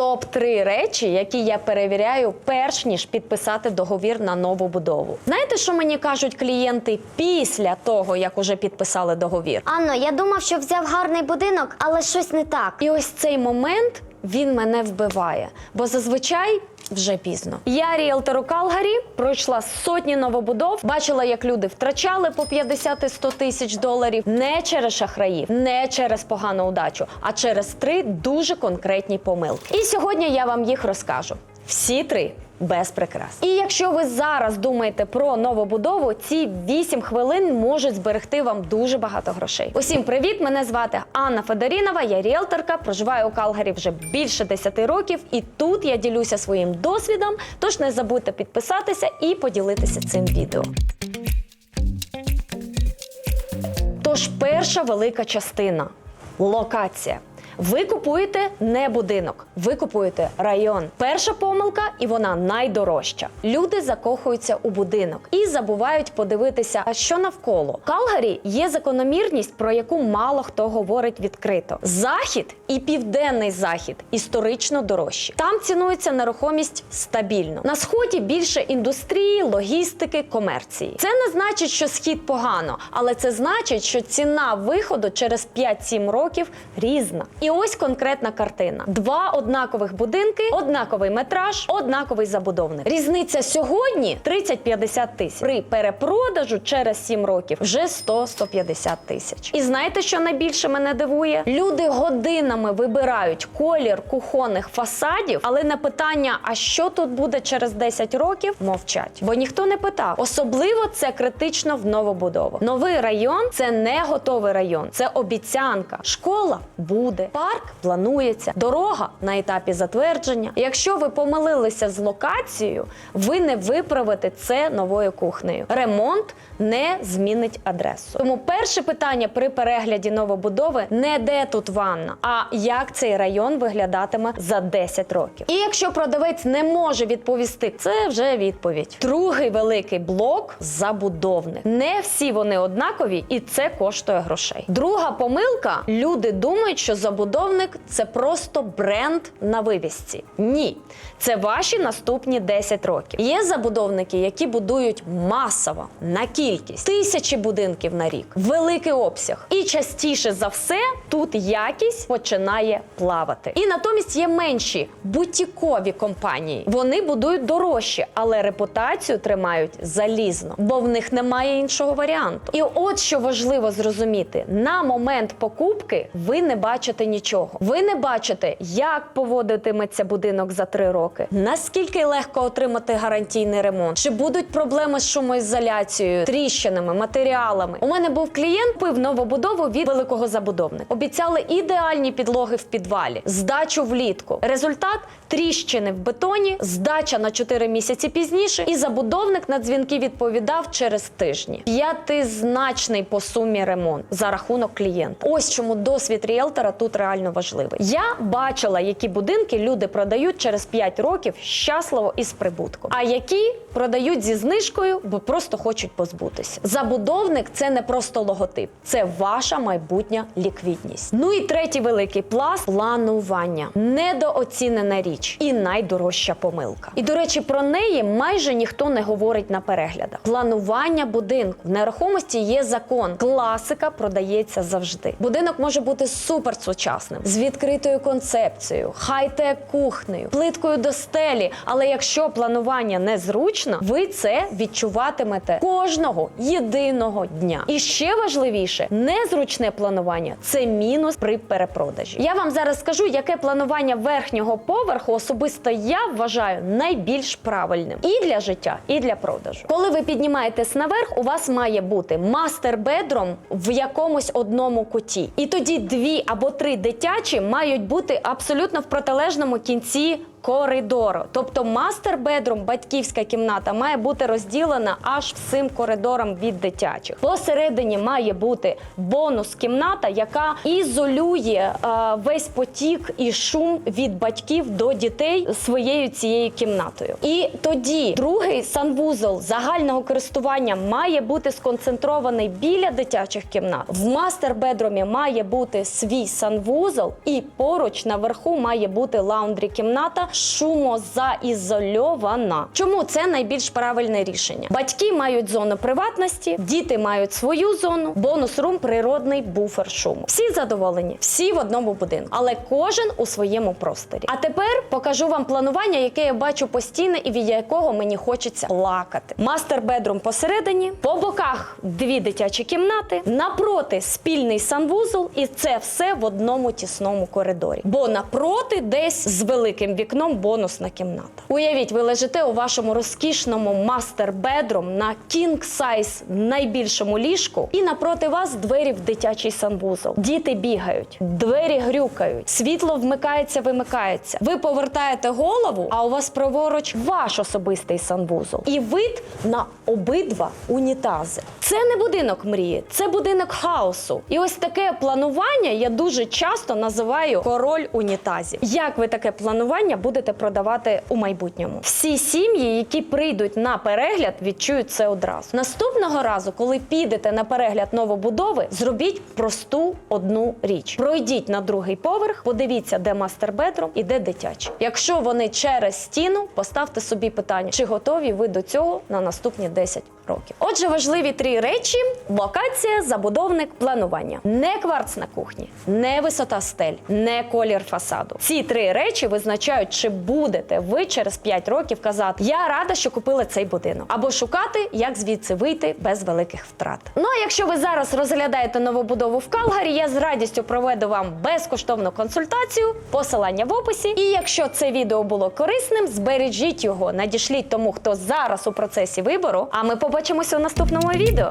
топ-3 речі, які я перевіряю перш ніж підписати договір на нову будову. Знаєте, що мені кажуть клієнти після того, як уже підписали договір? Анно, я думав, що взяв гарний будинок, але щось не так. І ось цей момент, він мене вбиває, бо зазвичай вже пізно. Я ріелтор у Калгарі, пройшла сотні новобудов, бачила, як люди втрачали по 50 і 100 тисяч доларів не через шахраїв, не через погану удачу, а через 3 дуже конкретні помилки. І сьогодні я вам їх розкажу. Всі 3. Без прикрас. І якщо ви зараз думаєте про новобудову, ці 8 хвилин можуть зберегти вам дуже багато грошей. Усім привіт! Мене звати Анна Федорінова, я ріелторка, проживаю у Калгарі вже більше 10 років, і тут я ділюся своїм досвідом, тож не забудьте підписатися і поділитися цим відео. Тож перша велика частина – локація. Ви купуєте не будинок, ви купуєте район. Перша помилка, і вона найдорожча. Люди закохуються у будинок і забувають подивитися, а що навколо. В Калгарі є закономірність, про яку мало хто говорить відкрито. Захід і південний захід історично дорожчі. Там цінується нерухомість стабільно. На сході більше індустрії, логістики, комерції. Це не значить, що схід погано, але це значить, що ціна виходу через 5-7 років різна. І ось конкретна картина. 2 однакових будинки, однаковий метраж, однаковий забудовник. Різниця сьогодні 30-50 тисяч. При перепродажу через 7 років вже 100-150 тисяч. І знаєте, що найбільше мене дивує? Люди годинами вибирають колір кухонних фасадів, але на питання, а що тут буде через 10 років, мовчать. Бо ніхто не питав. Особливо це критично в новобудову. Новий район – це не готовий район, це обіцянка. Школа буде. Парк планується, дорога на етапі затвердження. Якщо ви помилилися з локацією, ви не виправите це новою кухнею. Ремонт не змінить адресу. Тому перше питання при перегляді новобудови не де тут ванна, а як цей район виглядатиме за 10 років. І якщо продавець не може відповісти, це вже відповідь. Другий великий блок – забудовник. Не всі вони однакові, і це коштує грошей. Друга помилка – люди думають, що забудовник – це просто бренд на вивісці. Ні. Це ваші наступні 10 років. Є забудовники, які будують масово, на кількість. Тисячі будинків на рік. Великий обсяг. І частіше за все тут якість починає плавати. І натомість є менші, бутікові компанії. Вони будують дорожче, але репутацію тримають залізно, бо в них немає іншого варіанту. І от що важливо зрозуміти. На момент покупки ви не бачите нічого. Ви не бачите, як поводитиметься будинок за 3 роки, наскільки легко отримати гарантійний ремонт, чи будуть проблеми з шумоізоляцією, тріщинами, матеріалами. У мене був клієнт, купив новобудову від великого забудовника. Обіцяли ідеальні підлоги в підвалі, здачу влітку. Результат – тріщини в бетоні, здача на 4 місяці пізніше, і забудовник на дзвінки відповідав через тижні. 5-значний по сумі ремонт за рахунок клієнта. Ось чому досвід ріелтора тут реально важливий. Я бачила, які будинки люди продають через 5 років щасливо і з прибутком, а які продають зі знижкою, бо просто хочуть позбутися. Забудовник – це не просто логотип, це ваша майбутня ліквідність. Ну і третій великий пласт – планування. Недооцінена річ і найдорожча помилка. І, до речі, про неї майже ніхто не говорить на переглядах. Планування будинку. В нерухомості є закон. Класика продається завжди. Будинок може бути суперсучасним, з відкритою концепцією, хай-тек кухнею, плиткою до стелі. Але якщо планування незручно, ви це відчуватимете кожного єдиного дня. І ще важливіше, незручне планування – це мінус при перепродажі. Я вам зараз скажу, яке планування верхнього поверху особисто я вважаю найбільш правильним. І для життя, і для продажу. Коли ви піднімаєтесь наверх, у вас має бути мастер-бедрум в якомусь одному куті. І тоді 2 або 3 дитячі мають бути абсолютно в протилежному кінці коридору. Тобто мастер-бедрум, батьківська кімната, має бути розділена аж всім коридором від дитячих. Посередині має бути бонус-кімната, яка ізолює весь потік і шум від батьків до дітей своєю цією кімнатою. І тоді другий санвузол загального користування має бути сконцентрований біля дитячих кімнат. В мастер-бедрумі має бути свій санвузол санвузол, і поруч наверху має бути лаундрі-кімната шумозаізольована. Чому це найбільш правильне рішення? Батьки мають зону приватності, діти мають свою зону, бонус-рум – природний буфер шуму. Всі задоволені, всі в одному будинку, але кожен у своєму просторі. А тепер покажу вам планування, яке я бачу постійно і від якого мені хочеться плакати. Мастер-бедрум посередині, по боках 2 дитячі кімнати, напроти спільний санвузол, і це все в одному тісному коридорі. Бо напроти десь з великим вікном бонусна кімната. Уявіть, ви лежите у вашому розкішному мастер-бедрум на кінг-сайз найбільшому ліжку, і напроти вас двері в дитячий санвузол. Діти бігають, двері грюкають, світло вмикається-вимикається. Ви повертаєте голову, а у вас праворуч ваш особистий санвузол. І вид на обидва унітази. Це не будинок мрії, це будинок хаосу. І ось таке планування я дуже часто називаю король унітазів. Як ви таке планування будете продавати у майбутньому? Всі сім'ї, які прийдуть на перегляд, відчують це одразу. Наступного разу, коли підете на перегляд новобудови, зробіть просту одну річ. Пройдіть на другий поверх, подивіться, де мастер-бедрум і де дитячий. Якщо вони через стіну, поставте собі питання, чи готові ви до цього на наступні 10 років. Отже, важливі 3 речі: локація, забудовник, планування. Не кварц на кухні, не висота стель, не колір фасаду. Ці 3 речі визначають, чи будете ви через 5 років казати: я рада, що купила цей будинок. Або шукати, як звідси вийти без великих втрат. Ну а якщо ви зараз розглядаєте новобудову в Калгарі, я з радістю проведу вам безкоштовну консультацію, посилання в описі. І якщо це відео було корисним, збережіть його, надішліть тому, хто зараз у процесі вибору, а ми побачимося у наступному відео.